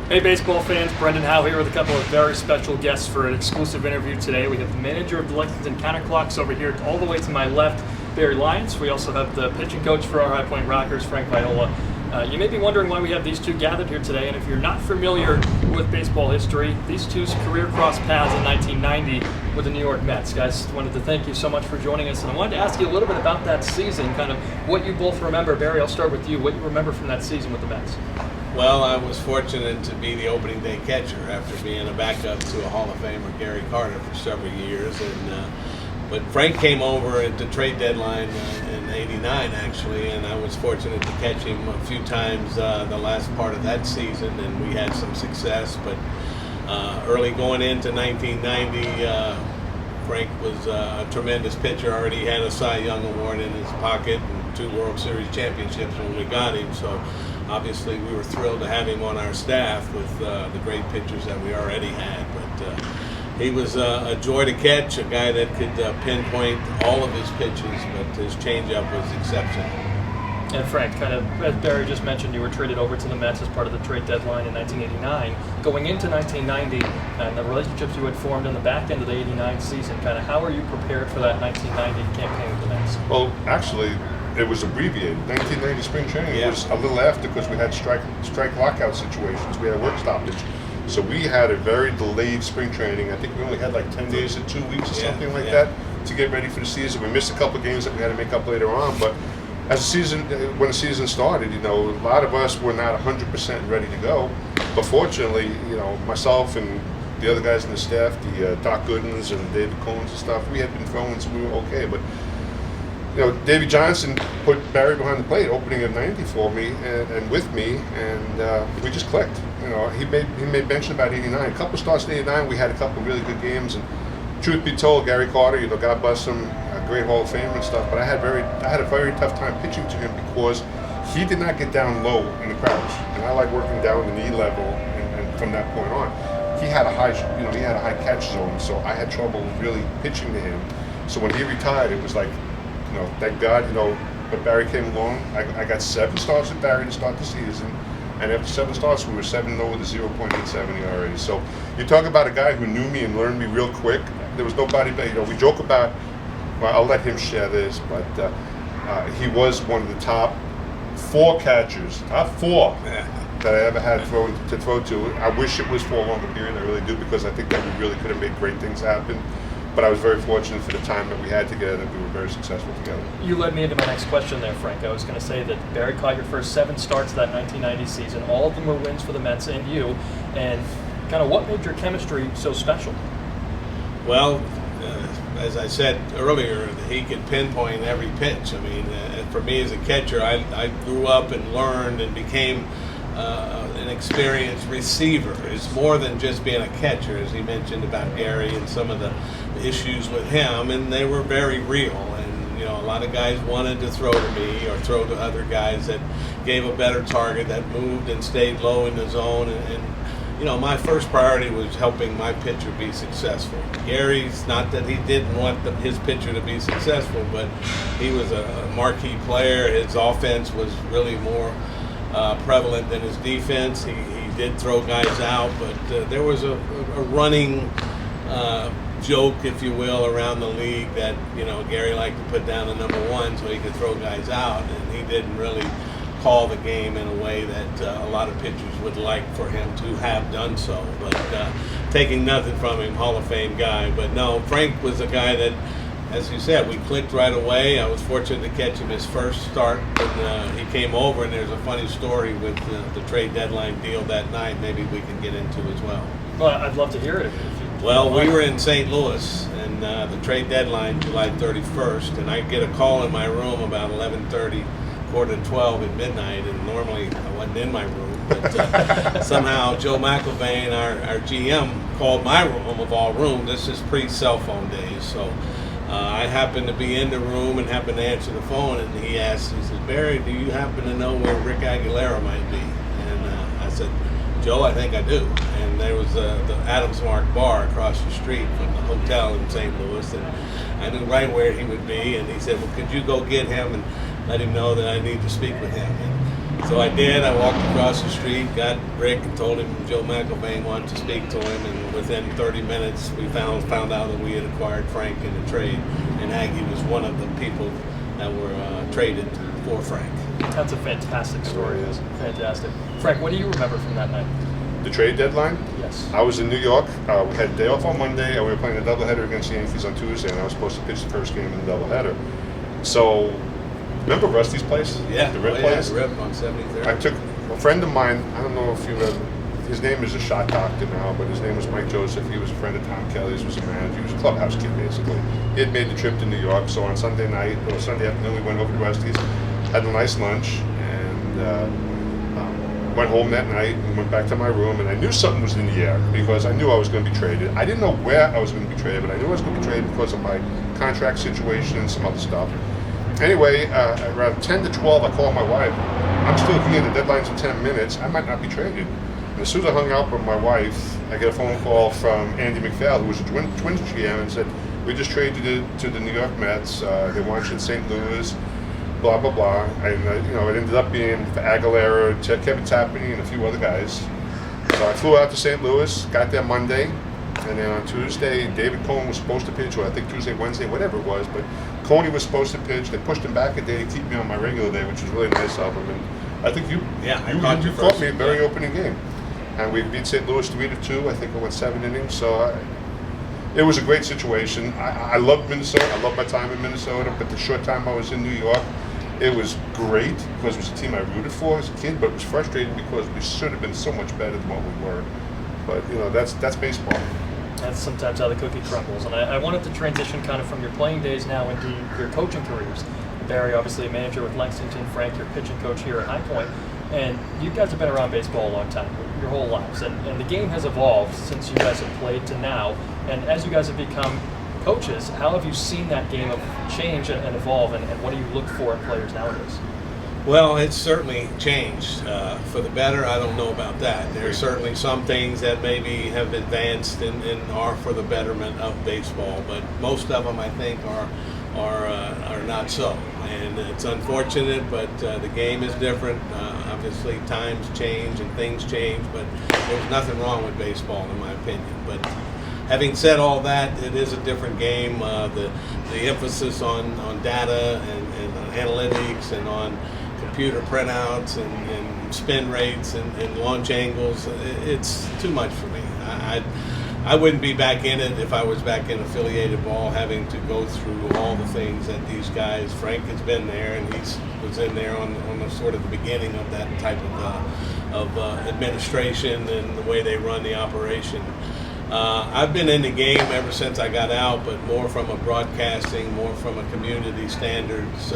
Hey baseball fans, Brendan Howe here with a couple of very special guests for an exclusive interview today. We have the manager of the Lexington Counterclocks over here all the way to my left, Lyons. We also have the pitching coach for our High Point Rockers, Frank Viola. You may be wondering why we have these two gathered here today, and if you're not familiar with baseball history, these two's career crossed paths in 1990 with the New York Mets. Guys, wanted to thank you so much for joining us, and I wanted to ask you a little bit about that season, kind of what you both remember. Barry, I'll start with you. What you remember from that season with the Mets? Well, I was fortunate to be the opening day catcher after being a backup to a Hall of Famer, Gary Carter, for several years. But Frank came over at the trade deadline in '89, actually, and I was fortunate to catch him a few times the last part of that season, and we had some success. But early going into 1990, Frank was a tremendous pitcher, already had a Cy Young Award in his pocket and 2 World Series championships when we got him. So obviously we were thrilled to have him on our staff with the great pitchers that we already had. But he was a joy to catch, a guy that could pinpoint all of his pitches, but his changeup was exceptional. And Frank, kind of, as Barry just mentioned, you were traded over to the Mets as part of the trade deadline in 1989. Going into 1990, and the relationships you had formed in the back end of the '89 season, kind of how are you prepared for that 1990 campaign with the Mets? Well, actually, it was abbreviated. 1990 spring training was a little after because we had strike lockout situations. We had a work stoppage. So we had a very delayed spring training. I think we only had like 10 days or 2 weeks or something like that to get ready for the season. We missed a couple of games that we had to make up later on, but as when the season started, a lot of us were not 100% ready to go. But fortunately, myself and the other guys in the staff, the Doc Goodens and David Combs and stuff, we had been throwing, so we were okay. But Davey Johnson put Barry behind the plate, opening at 90 for me and with me, and we just clicked. He made bench in about '89. A couple starts in '89, we had a couple really good games. And truth be told, Gary Carter, God bless him, a great Hall of Famer and stuff. But I had a very tough time pitching to him because he did not get down low in the crouch, and I like working down the knee level. And from that point on, he had a high catch zone, so I had trouble really pitching to him. So when he retired, it was like, thank God, but Barry came along. I got 7 starts with Barry to start the season, and after 7 starts, we were 7-0 with a 0.87 ERA. So you talk about a guy who knew me and learned me real quick. There was nobody, we joke about, well, I'll let him share this, but he was one of the top 4 catchers, top 4 that I ever had to throw to. I wish it was for a longer period, I really do, because I think that we really could have made great things happen. But I was very fortunate for the time that we had together, that we were very successful together. You led me into my next question there, Frank. I was going to say that Barry caught your first 7 starts of that 1990 season. All of them were wins for the Mets and you. And kind of what made your chemistry so special? Well, as I said earlier, he could pinpoint every pitch. I mean, for me as a catcher, I grew up and learned and became an experienced receiver. It's more than just being a catcher, as he mentioned about Gary and some of the issues with him, and they were very real. And a lot of guys wanted to throw to me or throw to other guys that gave a better target, that moved and stayed low in the zone. And my first priority was helping my pitcher be successful. Gary's, not that he didn't want his pitcher to be successful, but he was a marquee player. His offense was really more prevalent than his defense. He did throw guys out, but there was a running joke, if you will, around the league that Gary liked to put down the number 1 so he could throw guys out, and he didn't really call the game in a way that a lot of pitchers would like for him to have done so. But taking nothing from him, Hall of Fame guy. But no, Frank was a guy that, as you said, we clicked right away. I was fortunate to catch him his first start when he came over, and there's a funny story with the trade deadline deal that night maybe we can get into as well. Well, I'd love to hear it. Well, we were in St. Louis, and the trade deadline, July 31st, and I get a call in my room about 11:30, 11:45 at midnight, and normally I wasn't in my room, but somehow Joe McIlvain, our GM, called my room, of all rooms. This is pre-cell phone days, so I happened to be in the room and happened to answer the phone, and he said, Barry, do you happen to know where Rick Aguilera might be? And I said, Joe, I think I do. And there was the Adams Mark Bar across the street from the hotel in St. Louis, and I knew right where he would be. And he said, well, could you go get him and let him know that I need to speak with him? And So I did. I walked across the street, got Rick, and told him Joe McElvain wanted to speak to him. And within 30 minutes, we found out that we had acquired Frank in a trade, and Aggie was one of the people that were traded for Frank. That's a fantastic story. It is fantastic. Frank, what do you remember from that night? The trade deadline? Yes. I was in New York. We had a day off on Monday, and we were playing a doubleheader against the Yankees on Tuesday, and I was supposed to pitch the first game in the doubleheader. So, remember Rusty's place? Yeah, the Rip place? The Rip on 73rd. I took a friend of mine, I don't know if you ever, his name is a shot doctor now, but his name was Mike Joseph. He was a friend of Tom Kelly's, was a manager. He was a clubhouse kid, basically. He had made the trip to New York, so on Sunday night, or Sunday afternoon, we went over to Rusty's, had a nice lunch, and went home that night and went back to my room, and I knew something was in the air because I knew I was going to be traded. I didn't know where I was going to be traded, but I knew I was going to be traded because of my contract situation and some other stuff. Anyway, around 10 to 12, I called my wife. I'm still here, the deadline's in 10 minutes. I might not be traded. And as soon as I hung up with my wife, I get a phone call from Andy McPhail, who was a Twins GM, and said, we just traded it to the New York Mets. They want you in St. Louis. Blah, blah, blah. And, it ended up being for Aguilera, Kevin Tapani, and a few other guys. So I flew out to St. Louis, got there Monday, and then on Tuesday, David Cohn was supposed to pitch, or I think Tuesday, Wednesday, whatever it was, but Coney was supposed to pitch. They pushed him back a day to keep me on my regular day, which was really nice of them. And I think you caught me a very opening game. And we beat St. Louis 3-2. I think it went 7 innings. So it was a great situation. I loved Minnesota. I loved my time in Minnesota, but the short time I was in New York, it was great because it was a team I rooted for as a kid, but it was frustrating because we should have been so much better than what we were. But, that's baseball. That's sometimes how the cookie crumbles. And I wanted to transition kind of from your playing days now into your coaching careers. Barry, obviously a manager with Lexington. Frank, your pitching coach here at High Point. And you guys have been around baseball a long time, your whole lives. And the game has evolved since you guys have played to now. And as you guys have become coaches, how have you seen that game change and evolve, and what do you look for in players nowadays? Well, it's certainly changed for the better. I don't know about that. There are certainly some things that maybe have advanced and are for the betterment of baseball, but most of them, I think, are not so. And it's unfortunate, but the game is different. Obviously, times change and things change, but there's nothing wrong with baseball, in my opinion. But having said all that, it is a different game. The emphasis on data and analytics and on computer printouts and spin rates and launch angles, it's too much for me. I wouldn't be back in it if I was back in affiliated ball, having to go through all the things that these guys. Frank has been there, and he was in there on the sort of the beginning of that type of administration and the way they run the operation. I've been in the game ever since I got out, but more from a broadcasting, more from a community standards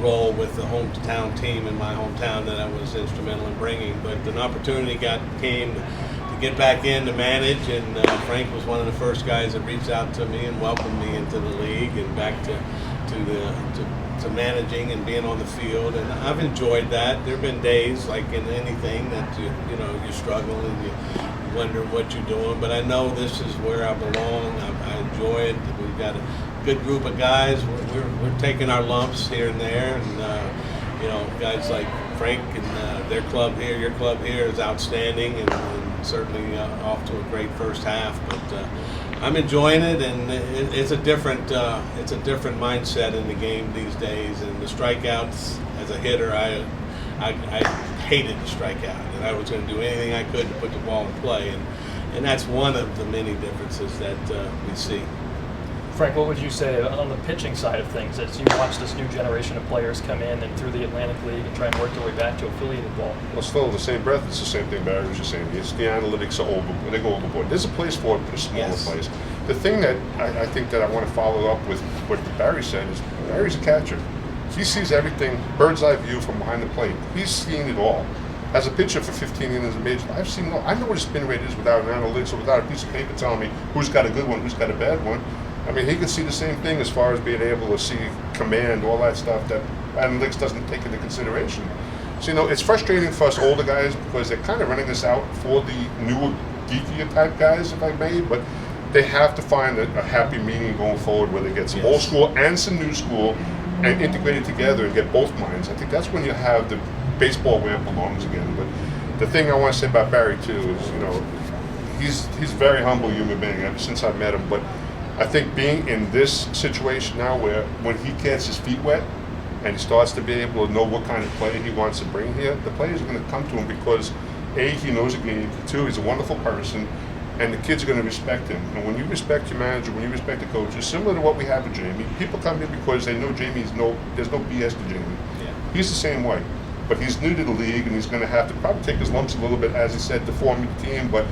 role with the hometown team in my hometown that I was instrumental in bringing. But an opportunity came to get back in to manage, and Frank was one of the first guys that reached out to me and welcomed me into the league and back to managing and being on the field, and I've enjoyed that. There have been days, like in anything, that you struggle and you wonder what you're doing, but I know this is where I belong. I enjoy it. We've got a good group of guys. We're taking our lumps here and there, and guys like Frank and their club here, your club here is outstanding, and certainly off to a great first half. But I'm enjoying it, and it's a different mindset in the game these days. And the strikeouts, as a hitter, I hated to strike out, and I was going to do anything I could to put the ball in play, and that's one of the many differences that we see. Frank, what would you say on the pitching side of things as you watch this new generation of players come in and through the Atlantic League and try and work their way back to affiliated ball? Well, still in the same breath, it's the same thing Barry was just saying. It's the analytics are overboard. They go overboard. There's a place for it, but a smaller place. The thing that I think that I want to follow up with what Barry said is Barry's a catcher. He sees everything, bird's eye view from behind the plate. He's seen it all. As a pitcher for 15 innings in major, I've seen it all. I know what his spin rate is without an analytics or without a piece of paper telling me who's got a good one, who's got a bad one. I mean, he could see the same thing as far as being able to see command, all that stuff that analytics doesn't take into consideration. So, it's frustrating for us older guys because they're kind of running this out for the newer, geekier type guys, if I may, but they have to find a happy medium going forward where they get some old school and some new school and integrate it together and get both minds. I think that's when you have the baseball where it belongs again. But the thing I want to say about Barry too is, you know, he's a very humble human being ever since I met him. But I think being in this situation now, where when he gets his feet wet and he starts to be able to know what kind of player he wants to bring here, the players are going to come to him because A, he knows the game. 2, he's a wonderful person. And the kids are going to respect him. And when you respect your manager, when you respect the coaches, similar to what we have with Jamie, people come here because they know there's no BS to Jamie. Yeah. He's the same way. But he's new to the league, and he's going to have to probably take his lumps a little bit, as he said, to form the team. But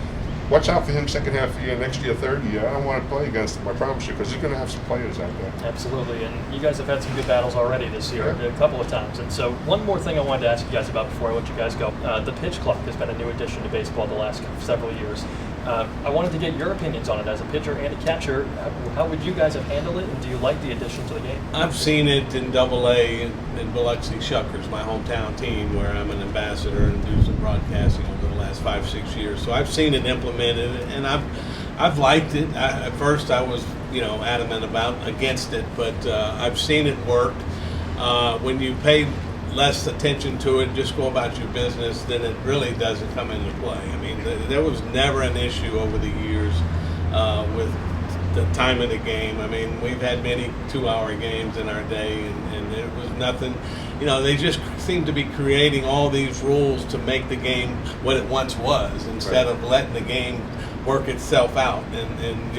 watch out for him second half of the year, next year, third year. I don't want to play against him, I promise you, because he's going to have some players out there. Absolutely, and you guys have had some good battles already this year, Yeah. a couple of times. And so one more thing I wanted to ask you guys about before I let you guys go. The pitch clock has been a new addition to baseball the last several years. I wanted to get your opinions on it as a pitcher and a catcher. How would you guys have handled it, and do you like the addition to the game? I've seen it in Double-A in Biloxi Shuckers, my hometown team, where I'm an ambassador and do some broadcasting over the last 5-6 years. So I've seen it implemented, and I've liked it. At first, I was adamant against it, but I've seen it work. When you pay less attention to it, just go about your business, then it really doesn't come into play. I mean, there was never an issue over the years with the time of the game. I mean, we've had many 2-hour games in our day, and it was nothing. They just seem to be creating all these rules to make the game what it once was, instead of letting the game work itself out. And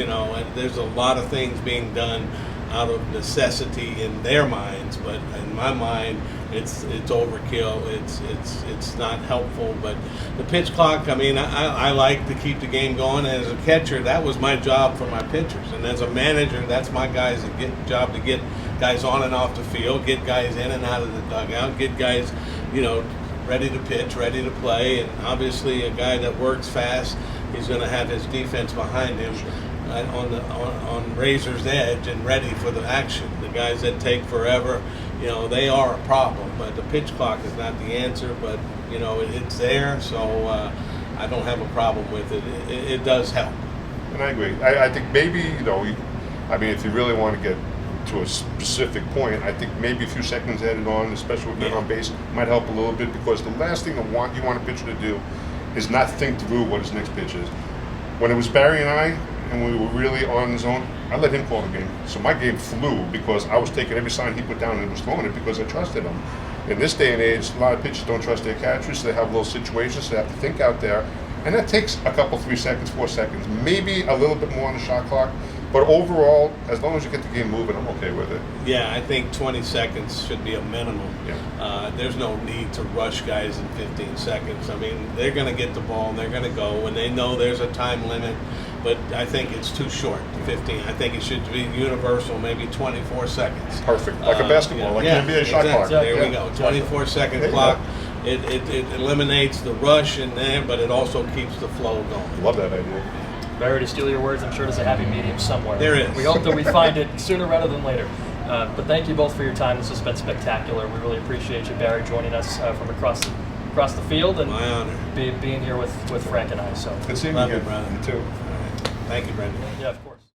there's a lot of things being done out of necessity in their minds, but in my mind, it's overkill. It's not helpful. But the pitch clock, I mean, I like to keep the game going. As a catcher, that was my job for my pitchers, and as a manager, that's my job to get guys on and off the field, get guys in and out of the dugout, get guys, ready to pitch, ready to play. And obviously, a guy that works fast, he's going to have his defense behind him on razor's edge and ready for the action. The guys that take forever, they are a problem. But the pitch clock is not the answer. But it's there, so I don't have a problem with it. It does help. And I agree. I think maybe if you really want to get to a specific point, I think maybe a few seconds added on, especially with men on base, might help a little bit, because the last thing you want a pitcher to do is not think through what his next pitch is. When it was Barry and I, and we were really on his own, I let him call the game. So my game flew because I was taking every sign he put down and was throwing it because I trusted him. In this day and age, a lot of pitchers don't trust their catchers. They have little situations, so they have to think out there. And that takes a couple, 3 seconds, 4 seconds, maybe a little bit more on the shot clock. But overall, as long as you get the game moving, I'm okay with it. Yeah, I think 20 seconds should be a minimum. Yeah. There's no need to rush guys in 15 seconds. I mean, they're going to get the ball and they're going to go, and they know there's a time limit. But I think it's too short, 15. I think it should be universal, maybe 24 seconds. Perfect. Like a basketball, like an NBA shot clock. There we go. 24-second clock. It eliminates the rush in there, but it also keeps the flow going. Love that idea. Barry, to steal your words, I'm sure there's a happy medium somewhere. There is. We hope that we find it sooner rather than later. But thank you both for your time. This has been spectacular. We really appreciate you, Barry, joining us from across the field, and my honor being here with Frank and I. So good seeing you love again, you, brother. You too. All right. Thank you, Brendan. yeah, of course.